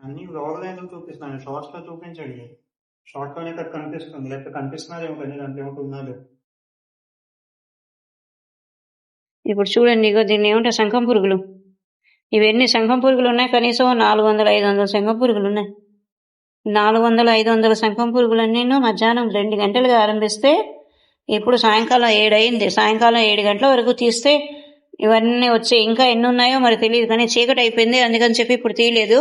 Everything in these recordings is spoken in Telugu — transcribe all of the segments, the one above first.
అన్ని వ్లాగ్లో ఎందుకు చూపిస్తున్నాను, షార్ట్స్ లో చూపించండి. షార్ట్ లోనే ఇక్కడ కనిపిస్తుంది, లేకపోతే కనిపిస్తున్నదేమో కానీ దాంట్లో ఏమిటి ఉన్నది. ఇప్పుడు చూడండి, ఇగో దీన్ని ఏమంటారు, శంఖం పురుగులు. ఇవన్నీ శంఖం పురుగులు ఉన్నాయి, కనీసం 400-500 శంఖం పురుగులు ఉన్నాయి. 400-500 శంఖం పురుగులన్నీ మధ్యాహ్నం 2 గంటలుగా ఆరంభిస్తే ఇప్పుడు సాయంకాలం 7 అయింది. సాయంకాలం 7 గంటల వరకు తీస్తే ఇవన్నీ వచ్చి ఇంకా ఎన్ని ఉన్నాయో మరి తెలియదు, కానీ చీకటి అయిపోయింది, అందుకని చెప్పి ఇప్పుడు తీయలేదు.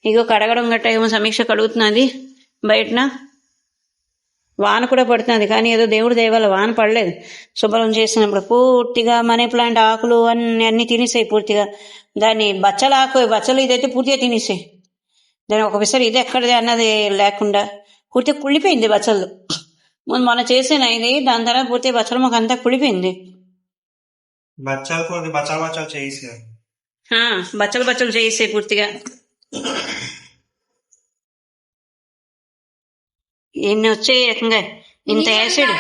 ఇగో కడగడం గట్ట ఏమో సమీక్ష కడుగుతున్నది బయటన. వాన కూడా పడుతుంది, కానీ ఏదో దేవుడి దయ వల్ల వాన పడలేదు. శుభ్రం చేసినప్పుడు పూర్తిగా మనీ ప్లాంట్ ఆకులు అన్ని తినేసాయి పూర్తిగా. దాన్ని బచ్చలు ఇదైతే పూర్తిగా తినేసాయి. దాని ఒకసారి ఇది ఎక్కడిది అన్నది లేకుండా పూర్తిగా కుళ్ళిపోయింది బచ్చలు. ముందు మొన్న చేసిన ఇది, దాని తర్వాత పూర్తిగా బచ్చల మొక్క అంతా కుళ్ళిపోయింది. బచ్చలు చేసాయి పూర్తిగా. ఎన్ని వచ్చాయి ఏకంగా, ఇంత యాసిడ్.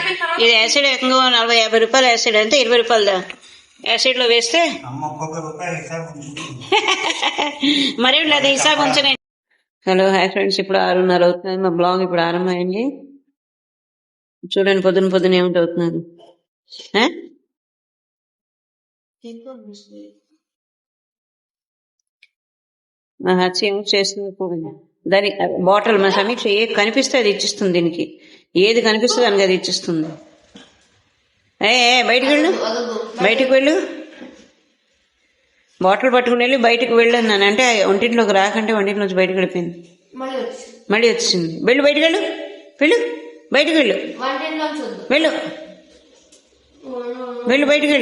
ఇది యాసిడ్ ఏకంగా 40-50 రూపాయలు యాసిడ్, అంటే 20 రూపాయలదా యాసిడ్ లో వేస్తే మరి అది హిసాబ్ ఉంచనే. హలో, హాయ్ ఫ్రెండ్స్, ఇప్పుడు 6:30 అవుతుంది. మా బ్లాగ్ ఇప్పుడు ఆరంభమైంది. చూడండి పొద్దున ఏమిటి అవుతున్నారు. మా హచ్చి ఏమో చేస్తుంది దాని బాటిల్. మా సమీక్ష ఏది కనిపిస్తే అది ఇచ్చిస్తుంది, దీనికి ఏది కనిపిస్తుంది దానికి అది ఇచ్చిస్తుంది. బయటికి వెళ్ళు, బాటిల్ పట్టుకుని వెళ్ళి బయటకు వెళ్ళన్నాను అంటే ఒంటింట్లోకి రాకంటే ఒంటింట్లోంచి బయటకు వెళ్ళిపోయింది, మళ్ళీ వచ్చింది. వెళ్ళు, బయటకు వెళ్ళు, బయటకు వెళ్ళు, బయటకు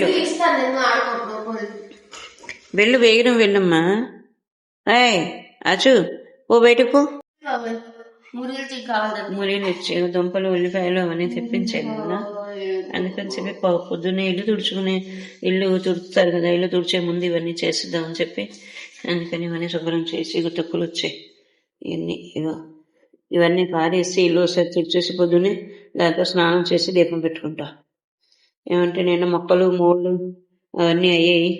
వెళ్ళు, వేగరం వెళ్ళమ్మా. అచ్చు ఓ బయటకు పో. మురీలు ఇచ్చాయి, దుంపలు, ఉల్లిపాయలు అవన్నీ తెప్పించాయి కదా, అందుకని చెప్పి పొద్దున్నే ఇల్లు తుడుస్తారు కదా, ఇల్లు తుడిచే ముందు ఇవన్నీ చేసిద్దామని చెప్పి అందుకని ఇవన్నీ శుభ్రం చేసి తొక్కులు వచ్చాయి. ఇవన్నీ పారేసి ఇల్లు ఒకసారి తుడిచేసి పొద్దున్నే దాంతో స్నానం చేసి దీపం పెట్టుకుంటా. ఏమంటే నేను మొక్కలు మూళ్ళు అవన్నీ అయ్యాయి,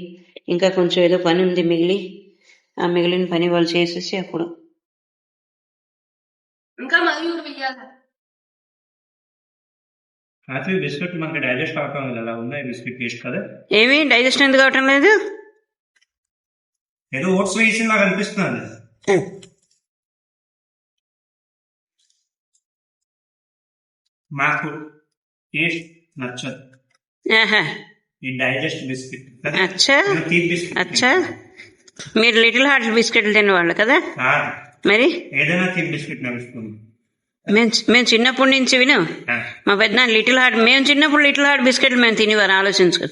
ఇంకా కొంచెం ఏదో పని ఉంది ఆ మిగిలిన పని వాళ్ళు చేసేసి అప్పుడు బిస్కెట్ మనకి డైజెస్ట్ అవటం లేదు. ఉన్నాయి బిస్కెట్ టేస్ట్ కదా, ఏమి డైజెస్ట్ ఎందుకు అవటం లేదు? ఏదో ఓట్స్ వేసి నాకు అనిపిస్తుంది. మాకు టేస్ట్ నచ్చదు ఈ డైజెస్ట్ బిస్కెట్. అచ్చా, మీరు లిటిల్ హార్ట్ బిస్కెట్లు తినేవాళ్ళు కదా, మరి ఏదైనా తీపి బిస్కెట్ నడుస్తుంది. మేము చిన్నప్పటి నుంచి విను, మా పెద్ద లిటిల్ హార్ట్, మేము చిన్నప్పుడు లిటిల్ హార్ట్ బిస్కెట్లు మేము తినేవారు. ఆలోచించుకో,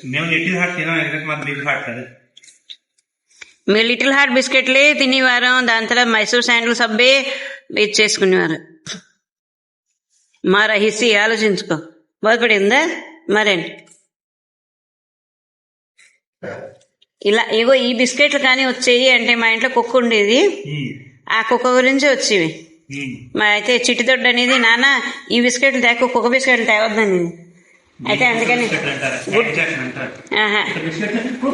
మీరు లిటిల్ హార్ట్ బిస్కెట్లే తినేవారు. దాని తర్వాత మైసూర్ శాండిల్స్ అబ్బే ఇచ్చేసుకునేవారు. మా రహస్య ఆలోచించుకో, బాధపడిందా మరేంటి? ఇలా ఇగో ఈ బిస్కెట్లు కానీ వచ్చేవి అంటే మా ఇంట్లో కుక్క ఉండేది, ఆ కుక్క గురించి వచ్చేవి. అయితే చిట్టిదొడ్డు అనేది, నాన్న ఈ బిస్కెట్లు తేక కుక్క బిస్కెట్లు తేవద్దని. అయితే అందుకని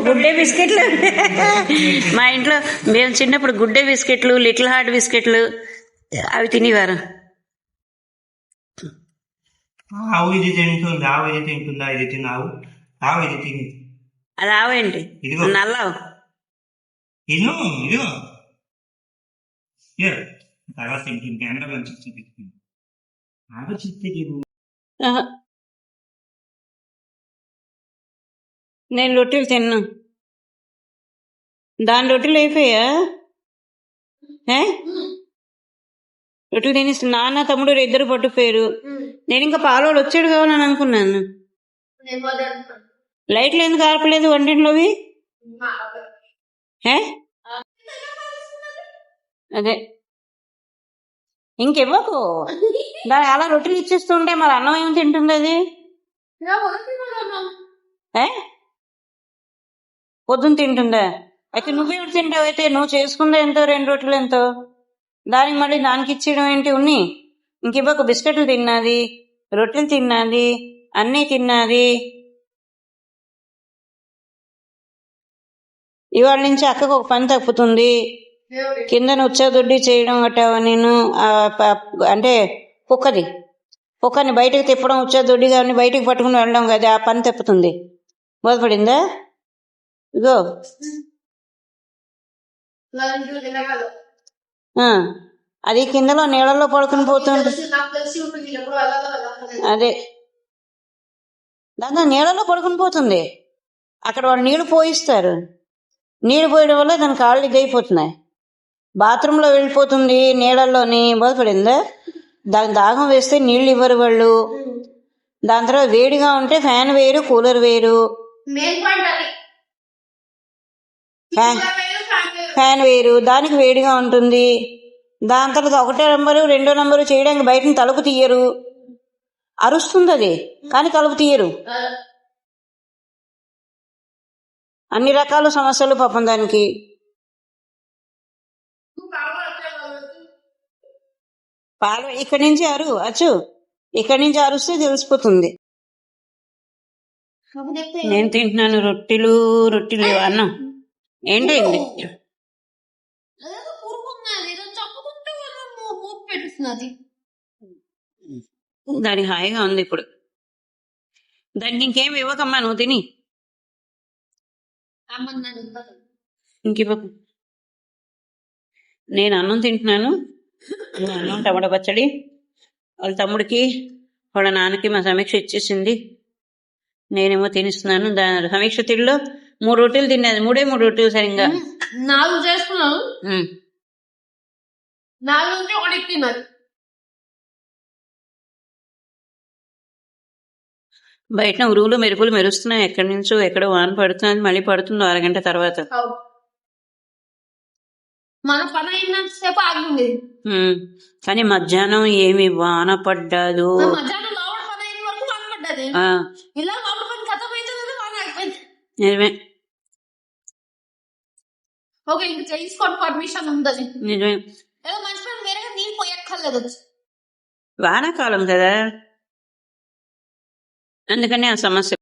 గుడ్డే బిస్కెట్లు మా ఇంట్లో మేము చిన్నప్పుడు గుడ్డే బిస్కెట్లు, లిటిల్ హార్ట్ బిస్కెట్లు అవి తినేవారు. ఆవు ఇది తింటుంది, ఆవు ఇది తింటుందా, ఇది తిన్నావు, ఆవు ఇది తిని. అది ఆవేంటి, నల్లవు. నేను రొట్టెలు తిన్నా, దాని రొట్టెలు అయిపోయా. రొట్టెలు తినేసి నాన్న తమ్ముడు ఇద్దరు పట్టుకుపోయారు. నేను ఇంకా పాలోడు వచ్చాడు కావాలని అనుకున్నాను. లైట్లు ఎందుకు ఆర్పలేదు వంటింట్లోవి? అదే ఇంకెవ్వకు, దాని అలా రొట్టెలు ఇచ్చేస్తుంటే మరి అన్నం ఏమి తింటుంది అది? పొద్దున్న తింటుందా? అయితే నువ్వేమిటి తింటావు? అయితే నువ్వు చేసుకుందా ఎంతో, 2 రొట్టెలు ఎంతో, దానికి మళ్ళీ దానికి ఇచ్చేయడం ఏంటి? ఉన్ని ఇంకివ్వకు. బిస్కెట్లు తిన్నది, రొట్టెలు తిన్నది, అన్నీ తిన్నది. ఇవాళ నుంచి అక్కకు ఒక పని తప్పుతుంది. కిందన ఉచ్చదొడ్డి చేయడం గట్ట నేను అంటే కుక్కని బయటకు తిప్పడం ఉచ్చదొడ్డి కానీ బయటకు పట్టుకుని వెళ్ళడం కదా ఆ పని తిప్పుతుంది. బోధపడిందా? ఇగో అది కిందలో నీళ్ళలో పడుకుని పోతుంది. అదే దాంతో నీళ్ళలో పడుకుని పోతుంది. అక్కడ వాళ్ళు నీళ్లు పోయిస్తారు. నీళ్లు పోయడం వల్ల దాని కాళ్ళు ఇదైపోతున్నాయి. బాత్రూంలో వెళ్ళిపోతుంది నీళ్ళల్లోని. బోధపడిందా? దాని దాహం వేస్తే నీళ్ళు ఇవ్వరు వాళ్ళు. దాని తర్వాత వేడిగా ఉంటే ఫ్యాన్ వేరు, కూలర్ వేరు. ఫ్యాన్ వేరు, దానికి వేడిగా ఉంటుంది. దాని తర్వాత 1వ నంబరు 2వ నంబరు చేయడానికి బయట తలుపు తీయరు. అరుస్తుంది అది కానీ తలుపు తీయరు. అన్ని రకాల సమస్యలు పాపం దానికి. పాలు ఇక్కడి నుంచి ఇక్కడి నుంచి అరుస్తే తెలిసిపోతుంది. నేను తింటున్నాను రొట్టెలు అన్నం. ఏంటైంది? దానికి హాయిగా ఉంది ఇప్పుడు. దానికి ఇంకేం ఇవ్వకమ్మా, నువ్వు తిని ఇంకివ్వ. నేను అన్నం తింటున్నాను. అన్నం టమాటా పచ్చడి. వాళ్ళ తమ్ముడికి వాళ్ళ నాన్నకి మా సమీక్ష ఇచ్చేసింది. నేనేమో తినిస్తున్నాను. సమీక్ష తిడిలో 3 రొట్టెలు తిన్నది. 3 రొట్టెలు సరిగ్గా 4 చేసుకున్నాను. 4 నుంచి 1 తిన్నది. బయట ఉరువులు మెరుపులు మెరుస్తున్నాయి. ఎక్కడి నుంచో ఎక్కడో వాన పడుతున్నది. మళ్ళీ పడుతుందో అరగంట తర్వాత. మన పని అయినంతసేపు ఆగింది. కానీ మధ్యాహ్నం ఏమి వాన పడ్డాదు. మధ్యాహ్నం లోపల పని అయిన వరకు వాన పడ్డది. ఇలా లోపల పని కథ అవుతుంది, వాన అయిపోయింది. నిజమే. ఓకే, ఇంక చేసుకోండి, పర్మిషన్ ఉందని. నిజమే. ఏదో మంచి పని వేరేగా నీళ్ళు పోయక్కర్లేదు. వానాకాలం కదా, అందుకని ఆ సమస్య.